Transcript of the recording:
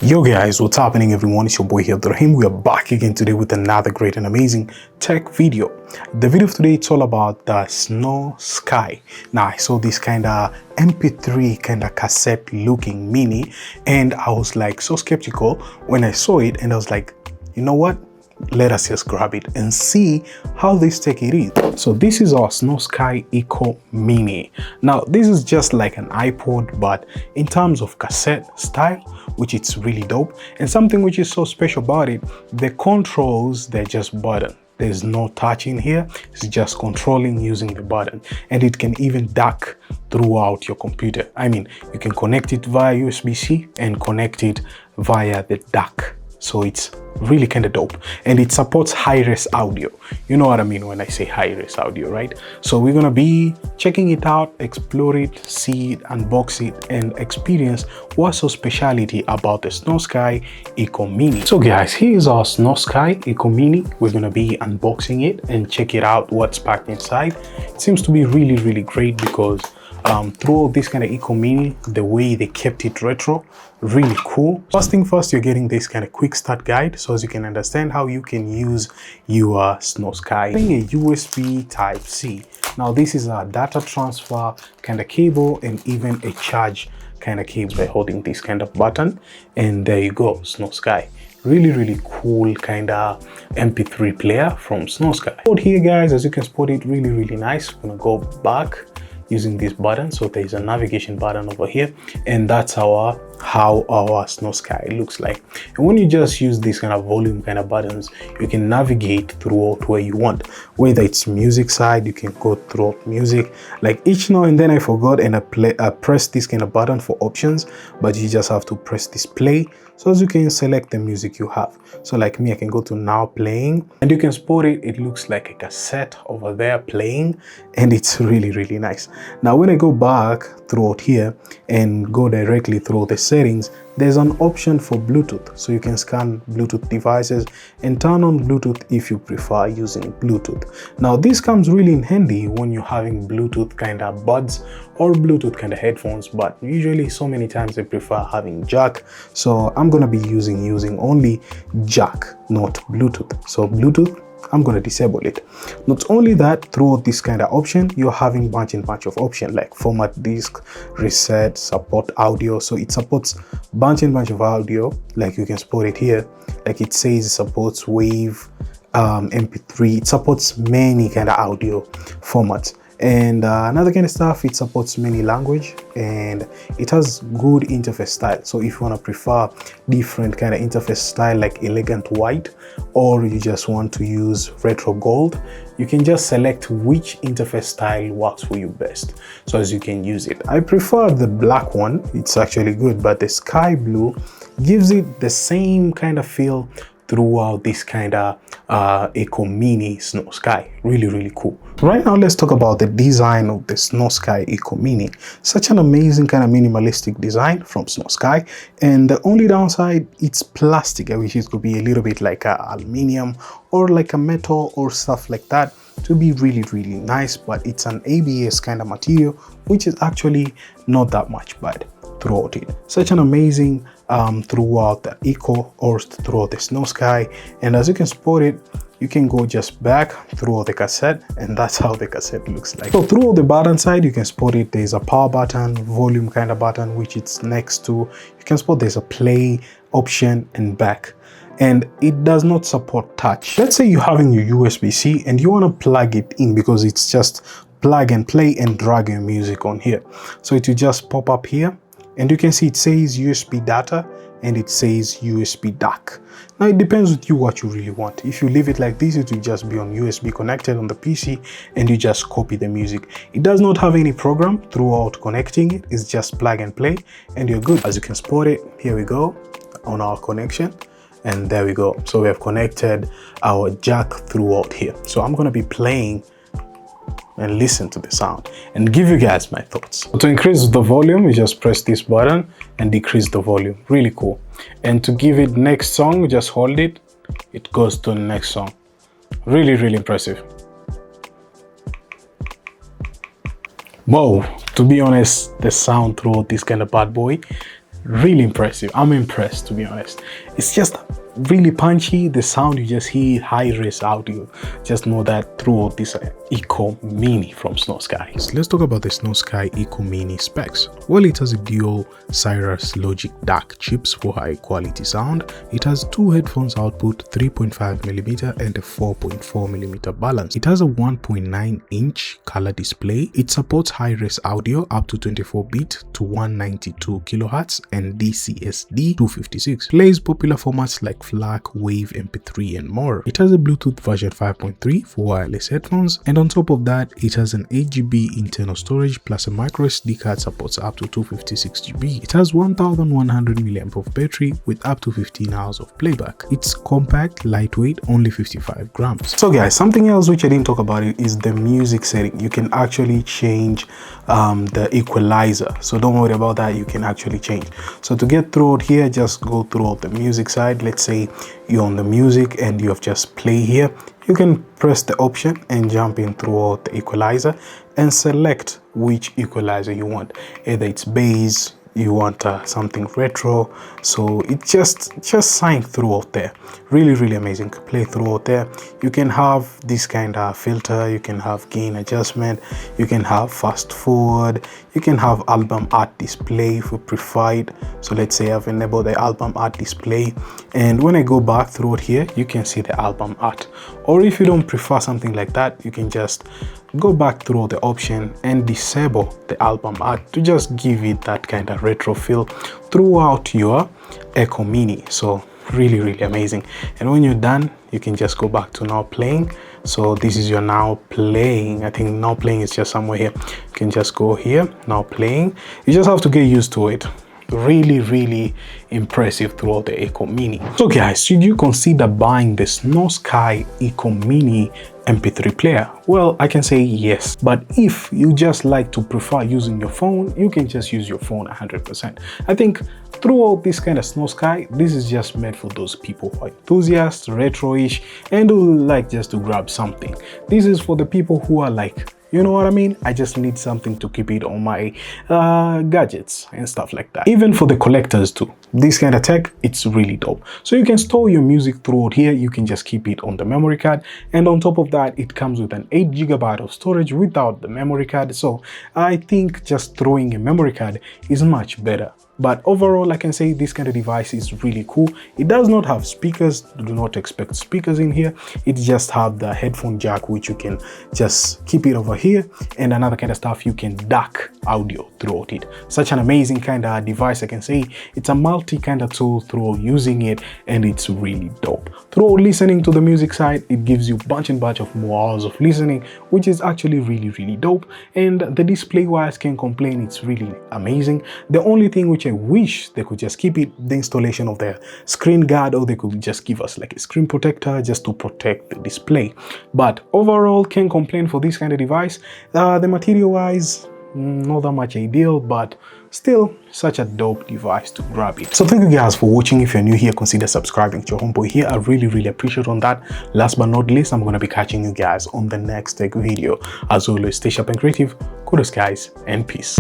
Yo guys, what's happening everyone? It's your boy here, Rahim. We are back again today with another great and amazing tech video. The video of today, it's all about the Snowsky. Now I saw this kind of MP3 kind of cassette looking mini and I was like so skeptical when I saw it, and I was like, you know what? Let us just grab it and see how this tech it is. So this is our Snowsky Eco Mini. Now this is just like an iPod, but in terms of cassette style, which it's really dope. And something which is so special about it, the controls, they're just button. There's no touching here. It's just controlling using the button, and it can even dock throughout your computer. I mean, you can connect it via USB-C and connect it via the dock. So it's really kind of dope, and it supports high-res audio. You know what I mean when I say high-res audio, right? So we're gonna be checking it out, explore it, see it, unbox it, and experience what's so speciality about the Snowsky Eco Mini. So guys, here's our Snowsky Eco Mini. We're gonna be unboxing it and check it out what's packed inside. It seems to be really great because throughout this kind of Eco Mini, the way they kept it retro, really cool. First thing first, you're getting this kind of quick start guide, so as you can understand how you can use your Snowsky. A USB Type-C. Now this is a data transfer kind of cable and even a charge kind of cable by holding this kind of button, and there you go, Snowsky. Really cool kind of MP3 player from Snowsky. Out here guys, as you can spot it, really nice. I'm gonna go back using this button. So there's a navigation button over here, and that's how our Snowsky looks like. And when you just use these kind of volume kind of buttons, you can navigate throughout where you want. Whether it's music side, you can go throughout music. Like each now and then I forgot and I press this kind of button for options, but you just have to press this play. So as you can select the music you have. So like me, I can go to now playing, and you can spot it. It looks like a cassette over there playing, and it's really nice. Now when I go back throughout here and go directly through the settings, there's an option for Bluetooth. So you can scan Bluetooth devices and turn on Bluetooth if you prefer using Bluetooth. Now this comes really in handy when you're having Bluetooth kind of buds or Bluetooth kind of headphones, but usually so many times I prefer having jack. So I'm gonna be using only jack, not Bluetooth. So Bluetooth, I'm going to disable it. Not only that, throughout this kind of option, you're having bunch of options like format disk, reset, support audio. So it supports bunch of audio. Like you can spot it here. Like it says it supports wave, MP3. It supports many kind of audio formats. And another kind of stuff, it supports many language, and it has good interface style. So if you want to prefer different kind of interface style like elegant white, or you just want to use retro gold, you can just select which interface style works for you best, so as you can use it. I prefer the black one. It's actually good, but the sky blue gives it the same kind of feel throughout this kind of Eco Mini Snowsky. Really cool. Right now, let's talk about the design of the Snowsky Eco Mini. Such an amazing kind of minimalistic design from Snowsky, and the only downside, it's plastic. I wish it could be a little bit like a aluminium or like a metal or stuff like that to be really nice, but it's an ABS kind of material, which is actually not that much bad throughout it. Such an amazing throughout the Eco or throughout the Snowsky, and as you can spot it, you can go just back through the cassette, and that's how the cassette looks like. So through the button side, you can spot it. There's a power button, volume kind of button, which it's next to. You can spot there's a play option and back, and it does not support touch. Let's say you're having your USB-C and you want to plug it in, because it's just plug and play and drag your music on here. So it will just pop up here, and you can see it says USB data and it says USB dock. Now it depends with you what you really want. If you leave it like this, it will just be on USB connected on the PC, and you just copy the music. It does not have any program throughout connecting it. It's just plug and play, and you're good. As you can spot it, here we go on our connection, and there we go. So we have connected our jack throughout here. So I'm gonna be playing and listen to the sound and give you guys my thoughts. So to increase the volume, you just press this button and decrease the volume. Really cool. And to give it next song, just hold it, it goes to the next song. Really impressive. Whoa, to be honest, the sound throughout this kind of bad boy really impressive. I'm impressed, to be honest. It's just really punchy. The sound you just hear, high-res audio. Just know that throughout this Eco Mini from Snowsky. So let's talk about the Snowsky Eco Mini specs. Well, it has a dual Cirrus Logic DAC chips for high quality sound. It has two headphones output, 3.5mm and a 4.4mm balance. It has a 1.9-inch color display. It supports high-res audio up to 24-bit to 192 kHz and DCSD 256. Plays popular formats like FLAC, WAVE, MP3 and more. It has a Bluetooth version 5.3 for wireless headphones, and on top of that it has an 8GB internal storage plus a micro SD card, supports up to 256GB. It has 1100 mAh of battery with up to 15 hours of playback. It's compact, lightweight, only 55 grams. So guys, something else which I didn't talk about it is the music setting. You can actually change the equalizer, so don't worry about that. You can actually change. So to get through here, just go throughout the music side. Let's say you're on the music and you have just play here. You can press the option and jump in throughout the equalizer and select which equalizer you want. Either it's bass, you want something retro, so it just sign throughout there. Really amazing. Play throughout there. You can have this kind of filter, you can have gain adjustment, you can have fast forward, you can have album art display if you prefer it. So let's say I've enabled the album art display, and when I go back throughout here, you can see the album art. Or if you don't prefer something like that, you can just go back through the option and disable the album art to just give it that kind of retro feel throughout your Eco Mini. So really amazing. And when you're done, you can just go back to now playing. So this is your now playing. I think now playing is just somewhere here. You can just go here, now playing. You just have to get used to it. Really impressive throughout the Eco Mini. So guys, should you consider buying the Snowsky Eco Mini MP3 player? Well, I can say yes, but if you just like to prefer using your phone, you can just use your phone 100%. I think throughout this kind of Snowsky, this is just made for those people who are enthusiasts, retro-ish, and who like just to grab something. This is for the people who are like, you know what I mean? I just need something to keep it on my gadgets and stuff like that. Even for the collectors too. This kind of tech, it's really dope. So you can store your music throughout here. You can just keep it on the memory card. And on top of that, it comes with an 8GB of storage without the memory card. So I think just throwing a memory card is much better. But overall, I can say this kind of device is really cool. It does not have speakers. Do not expect speakers in here. It just have the headphone jack, which you can just keep it over here, and another kind of stuff. You can DAC audio throughout it. Such an amazing kind of device. I can say it's a multi kind of tool through using it, and it's really dope. Through listening to the music side, it gives you bunch of more hours of listening, which is actually really dope. And the display wise, can complain, it's really amazing. The only thing which I wish they could just keep it, the installation of the screen guard, or they could just give us like a screen protector just to protect the display. But overall, can't complain for this kind of device. The material wise, not that much ideal, but still such a dope device to grab it. So thank you guys for watching. If you're new here, consider subscribing to your homeboy here. I really appreciate on that. Last but not least, I'm gonna be catching you guys on the next tech video. As always, stay sharp and creative. Kudos guys, and peace.